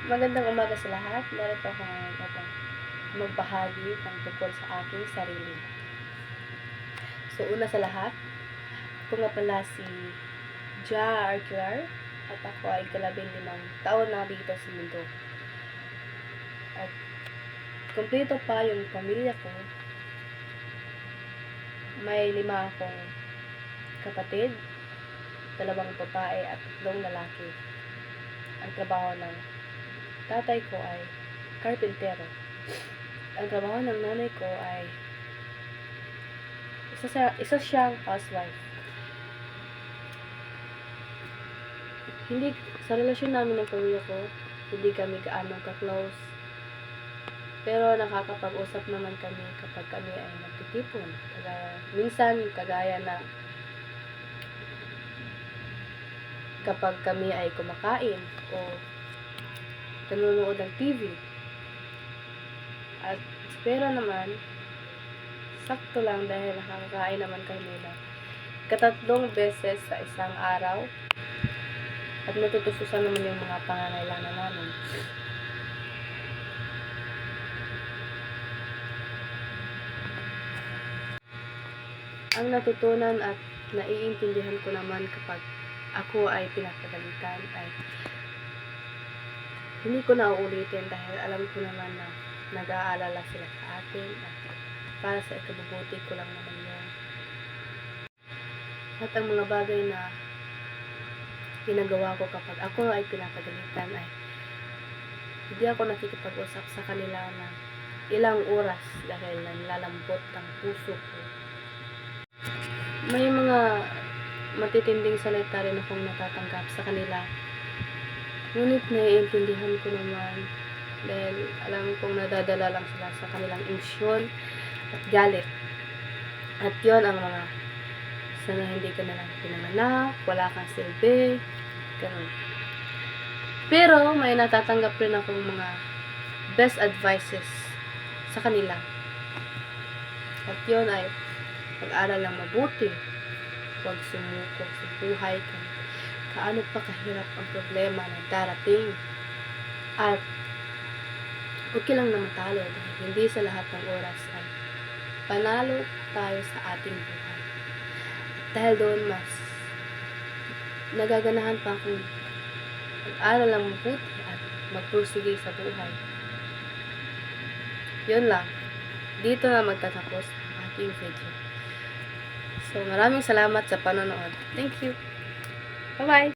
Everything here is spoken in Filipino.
Magandang umaga sa lahat. Meron po akong magbahagi ng tungkol sa aking sarili. So, una sa lahat, ako nga pala si Ja Arcular at ako ay 15 taon na dito sa mundo. At kumpleto pa yung pamilya ko. May 5 akong kapatid, 2 babae at 3 lalaki. Ang trabaho ng tatay ko ay karpintero. Ang trabaho ng nanay ko ay isa siyang housewife. Hindi, sa relasyon namin ng pamilya ko, hindi kami gaano ka-close. Pero nakakapag-usap naman kami kapag kami ay nagtitipon. Minsan, kagaya na kapag kami ay kumakain o nanonood ng TV. At pero naman, sakto lang dahil nakakakain naman kami na 3 beses sa isang araw at natutustusan naman yung mga pangangailangan namin. Ang natutunan at naiintindihan ko naman kapag ako ay pinapagalitan ay hindi ko na uulitin dahil alam ko naman na nag-aalala sila sa atin at para sa ikabubuti ko lang naman yun. At ang mga bagay na ginagawa ko kapag ako ay pinapagalitan ay hindi ako nakikipag-usap sa kanila na ilang oras dahil nanlalambot ang puso ko. May mga matitinding salita rin akong natatanggap sa kanila. Ngunit naiintindihan ko naman dahil alam kong nadadala lang sila sa kanilang emosyon at galit. At yon ang mga sana hindi ka nalang pinanganak, wala kang silbi, ganun. Pero may natatanggap rin akong mga best advices sa kanila. At yon ay pag-aral lang mabuti, huwag sumuko sa buhay kung kaano pa kahirap ang problema na darating. At okay lang na matalo dahil hindi sa lahat ng oras ay panalo tayo sa ating buhay. At dahil doon mas nagaganahan pa akong mag-aral lang mabuti at magpursige sa buhay. Yun lang. Dito na magtatapos ang aking video. So, maraming salamat sa panonood. Thank you. Bye-bye!